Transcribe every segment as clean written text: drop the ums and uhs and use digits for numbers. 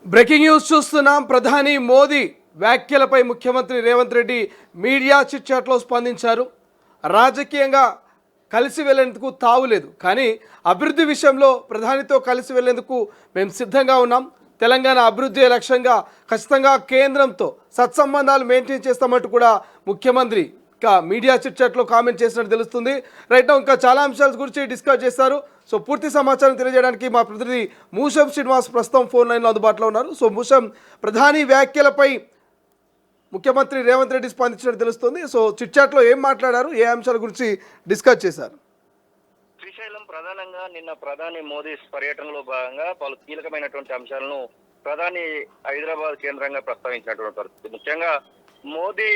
Breaking news చూస్తున్నాం. ప్రధాని మోదీ వ్యాఖ్యలపై ముఖ్యమంత్రి రేవంత్ రెడ్డి మీడియా చిట్చాట్లో స్పందించారు. రాజకీయంగా కలిసి వెళ్లేందుకు తావులేదు, కానీ అభివృద్ధి విషయంలో ప్రధానితో కలిసి వెళ్లేందుకు మేము సిద్ధంగా ఉన్నాం. తెలంగాణ అభివృద్ధి లక్ష్యంగా ఖచ్చితంగా కేంద్రంతో సత్సంబంధాలు మెయింటైన్ చేస్తామంటూ కూడా ముఖ్యమంత్రి ఇంకా మీడియా చిట్చాట్లో కామెంట్ చేసినట్టు తెలుస్తుంది. రైట్ నౌ ఇంకా చాలా అంశాల గురించి డిస్కస్ చేస్తారు. సో పూర్తి సమాచారం తెలియజేయడానికి మా ప్రతినిధి మూషం శ్రీనివాస్ ప్రస్తుతం ఫోన్ లైన్లో అందుబాటులో ఉన్నారు. సో మూషం, ప్రధాని వ్యాఖ్యలపై ముఖ్యమంత్రి రేవంత్ రెడ్డి స్పందించినట్టు తెలుస్తుంది. సో చిట్చాట్లో ఏం మాట్లాడారు, ఏ అంశాల గురించి డిస్కస్ చేశారు? శ్రీశైలం ప్రధానంగా నిన్న ప్రధాని మోదీ పర్యటనలో భాగంగా పలు కీలకమైనటువంటి అంశాలను ప్రధాని హైదరాబాద్ కేంద్రంగా ప్రస్తావించినటువంటి పరిస్థితి. ముఖ్యంగా మోదీ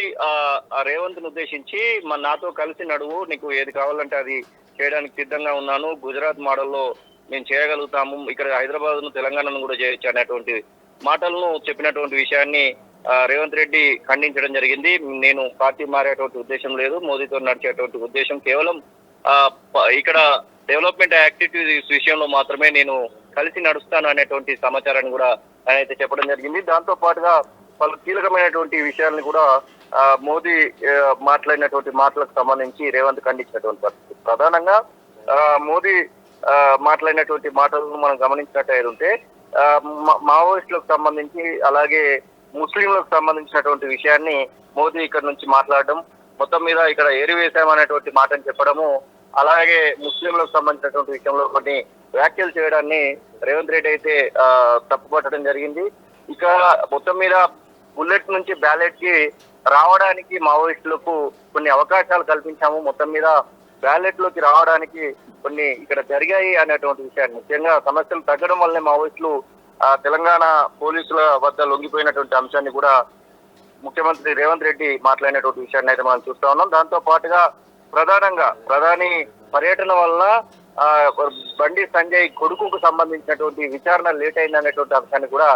రేవంత్ ను ఉద్దేశించి నాతో కలిసి నడువు, నీకు ఏది కావాలంటే అది చేయడానికి సిద్ధంగా ఉన్నాను, గుజరాత్ మోడల్లో మేము చేయగలుగుతాము, ఇక్కడ హైదరాబాద్ ను తెలంగాణను కూడా చేయొచ్చు అనేటువంటి మాటలను చెప్పినటువంటి విషయాన్ని రేవంత్ రెడ్డి ఖండించడం జరిగింది. నేను పార్టీ మారేటువంటి ఉద్దేశం లేదు, మోదీతో నడిచేటువంటి ఉద్దేశం కేవలం ఇక్కడ డెవలప్మెంట్ యాక్టివిటీస్ విషయంలో మాత్రమే నేను కలిసి నడుస్తాను అనేటువంటి సమాచారాన్ని కూడా ఆయన అయితే చెప్పడం జరిగింది. దాంతో పాటుగా పలు కీలకమైనటువంటి విషయాలను కూడా మోదీ మాట్లాడినటువంటి మాటలకు సంబంధించి రేవంత్ ఖండించినటువంటి పరిస్థితి. ప్రధానంగా మోదీ మాట్లాడినటువంటి మాటలను మనం గమనించినట్టయితే మావోయిస్టులకు సంబంధించి అలాగే ముస్లింలకు సంబంధించినటువంటి విషయాన్ని మోదీ ఇక్కడ నుంచి మాట్లాడడం, మొత్తం మీద ఇక్కడ ఏరివేశామనేటువంటి మాటను చెప్పడము, అలాగే ముస్లింలకు సంబంధించినటువంటి విషయంలో కొన్ని వ్యాఖ్యలు చేయడాన్ని రేవంత్ రెడ్డి అయితే తప్పుపట్టడం జరిగింది. ఇక మొత్తం మీద బుల్లెట్ నుంచి బ్యాలెట్ కి రావడానికి మావోయిస్టులకు కొన్ని అవకాశాలు కల్పించాము, మొత్తం మీద బ్యాలెట్ లోకి రావడానికి కొన్ని ఇక్కడ జరిగాయి అనేటువంటి విషయాన్ని, ముఖ్యంగా సమస్యలు తగ్గడం వల్లనే మావోయిస్టులు తెలంగాణ పోలీసుల వద్ద లొంగిపోయినటువంటి అంశాన్ని కూడా ముఖ్యమంత్రి రేవంత్ రెడ్డి మాట్లాడినటువంటి విషయాన్ని అయితే మనం చూస్తా ఉన్నాం. దాంతో పాటుగా ప్రధానంగా ప్రధాని పర్యటన వలన బండి సంజయ్ కొడుకుకు సంబంధించినటువంటి విచారణ లేట్ అయింది అనేటువంటి అంశాన్ని కూడా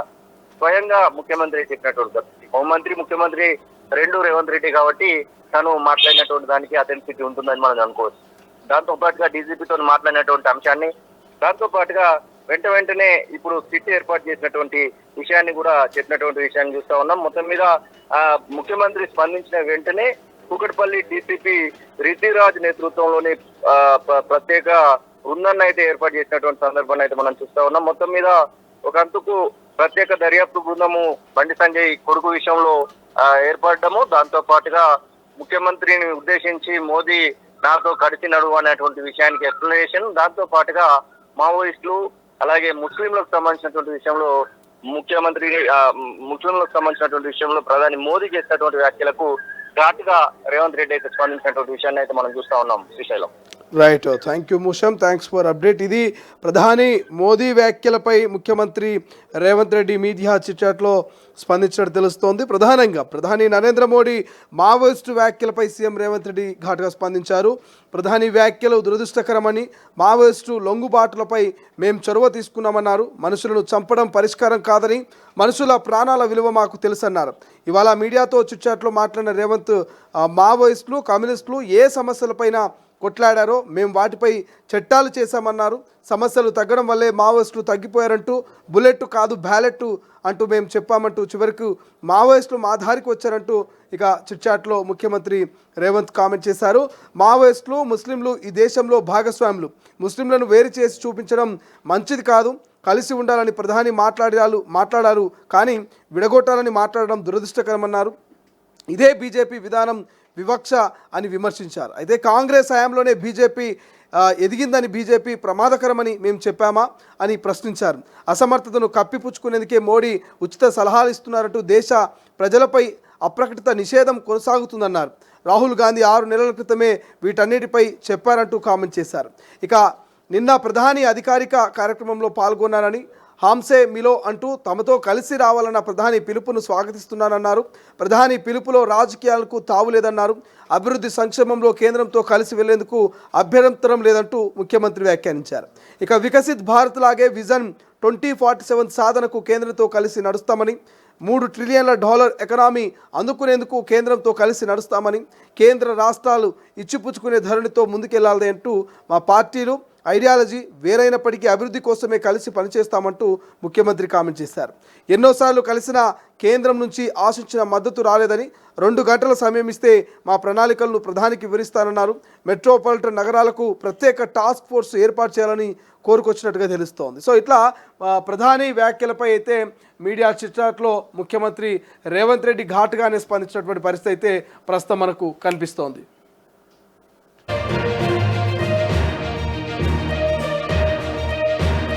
స్వయంగా ముఖ్యమంత్రి చెప్పినటువంటి పరిస్థితి. హోంమంత్రి ముఖ్యమంత్రి రెండు రేవంత్ రెడ్డి కాబట్టి తను మాట్లాడినటువంటి దానికి అథెంటిసిటీ ఉంటుందని మనం అనుకోవచ్చు. దాంతో పాటుగా డీజీపీతో మాట్లాడినటువంటి అంశాన్ని, దాంతో పాటుగా వెంటనే ఇప్పుడు సిట్ ఏర్పాటు చేసినటువంటి విషయాన్ని కూడా చెప్పినటువంటి విషయాన్ని చూస్తా ఉన్నాం. మొత్తం మీద ముఖ్యమంత్రి స్పందించిన వెంటనే కూకట్పల్లి డీసీపీ రితిరాజ్ నేతృత్వంలోని ప్రత్యేక బృందాన్ని అయితే ఏర్పాటు చేసినటువంటి సందర్భాన్ని అయితే మనం చూస్తా ఉన్నాం. మొత్తం మీద ఒక అంతుకు ప్రత్యేక దర్యాప్తు బృందము బండి సంజయ్ కొడుకు విషయంలో ఏర్పడము, దాంతో పాటుగా ముఖ్యమంత్రిని ఉద్దేశించి మోదీ నాతో కలిసి నడువు అనేటువంటి విషయానికి ఎక్స్ప్లెనేషన్, దాంతో పాటుగా మావోయిస్టులు అలాగే ముస్లింలకు సంబంధించినటువంటి విషయంలో ముస్లింలకు సంబంధించినటువంటి విషయంలో ప్రధాని మోదీ చేసినటువంటి వ్యాఖ్యలకు ఘాటుగా రేవంత్ రెడ్డి అయితే స్పందించినటువంటి విషయాన్ని అయితే మనం చూస్తా ఉన్నాం. Srisailam. Right, thank you Musham, thanks for update. ఇది ప్రధాని మోదీ వ్యాఖ్యలపై ముఖ్యమంత్రి రేవంత్ రెడ్డి మీడియా చిట్చాట్లో స్పందించినట్టు తెలుస్తోంది. ప్రధానంగా ప్రధాని నరేంద్ర మోడీ మావోయిస్టు వ్యాఖ్యలపై సీఎం రేవంత్ రెడ్డి ఘాటుగా స్పందించారు. ప్రధాని వ్యాఖ్యలు దురదృష్టకరమని, మావోయిస్టు లొంగుబాటులపై మేము చొరవ తీసుకున్నామన్నారు. మనుషులను చంపడం పరిష్కారం కాదని, మనుషుల ప్రాణాల విలువ మాకు తెలుసన్నారు. ఇవాళ మీడియాతో చిట్చాట్లో మాట్లాడిన రేవంత్ మావోయిస్టులు కమ్యూనిస్టులు ఏ సమస్యలపైన కొట్లాడారో మేము వాటిపై చట్టాలు చేశామన్నారు. సమస్యలు తగ్గడం వల్లే మావోయిస్టులు తగ్గిపోయారంటూ, బుల్లెట్ కాదు బ్యాలెట్ అంటూ మేము చెప్పామంటూ చివరికి మావోయిస్టులు మా దారికి వచ్చారంటూ ఇక చిట్చాట్లో ముఖ్యమంత్రి రేవంత్ కామెంట్ చేశారు. మావోయిస్టులు ముస్లింలు ఈ దేశంలో భాగస్వాములు, ముస్లింలను వేరు చేసి చూపించడం మంచిది కాదు, కలిసి ఉండాలని ప్రధాని మాట్లాడారు కానీ విడగొట్టాలని మాట్లాడడం దురదృష్టకరమన్నారు. ఇదే బీజేపీ విధానం, వివక్ష అని విమర్శించారు. అయితే కాంగ్రెస్ హయాంలోనే బీజేపీ ఎదిగిందని, బీజేపీ ప్రమాదకరమని మేము చెప్పామా అని ప్రశ్నించారు. అసమర్థతను కప్పిపుచ్చుకునేందుకే మోడీ ఉచిత సలహాలు ఇస్తున్నారంటూ దేశ ప్రజలపై అప్రకటిత నిషేధం కొనసాగుతుందన్నారు. రాహుల్ గాంధీ 6 నెలల క్రితమే వీటన్నిటిపై చెప్పారంటూ కామెంట్ చేశారు. ఇక నిన్న ప్రధాని అధికారిక కార్యక్రమంలో పాల్గొన్నారని, హాంసే మిలో అంటూ తమతో కలిసి రావాలన్న ప్రధాని పిలుపును స్వాగతిస్తున్నానన్నారు. ప్రధాని పిలుపులో రాజకీయాలకు తావులేదన్నారు. అభివృద్ధి సంక్షేమంలో కేంద్రంతో కలిసి వెళ్లేందుకు అభ్యంతరం లేదంటూ ముఖ్యమంత్రి వ్యాఖ్యానించారు. ఇక వికసిత్ భారత్ లాగే విజన్ 2047 సాధనకు కేంద్రంతో కలిసి నడుస్తామని, $3 ట్రిలియన్ల ఎకనామీ అందుకునేందుకు కేంద్రంతో కలిసి నడుస్తామని, కేంద్ర రాష్ట్రాలు ఇచ్చిపుచ్చుకునే ధోరణితో ముందుకెళ్లాలి అంటూ మా పార్టీలు ఐడియాలజీ వేరైనప్పటికీ అభివృద్ధి కోసమే కలిసి పనిచేస్తామంటూ ముఖ్యమంత్రి కామెంట్ చేశారు. ఎన్నోసార్లు కలిసిన కేంద్రం నుంచి ఆశించిన మద్దతు రాలేదని, 2 గంటల సమయం ఇస్తే మా ప్రణాళికలను ప్రధానికి వివరిస్తానన్నారు. మెట్రోపాలిటన్ నగరాలకు ప్రత్యేక టాస్క్ ఫోర్స్ ఏర్పాటు చేయాలని కోరుకొచ్చినట్టుగా తెలుస్తోంది. సో ఇట్లా ప్రధాని వ్యాఖ్యలపై అయితే మీడియా చిట్చాట్లో ముఖ్యమంత్రి రేవంత్ రెడ్డి ఘాటుగానే స్పందించినటువంటి పరిస్థితి అయితే ప్రస్తుతం మనకు కనిపిస్తోంది.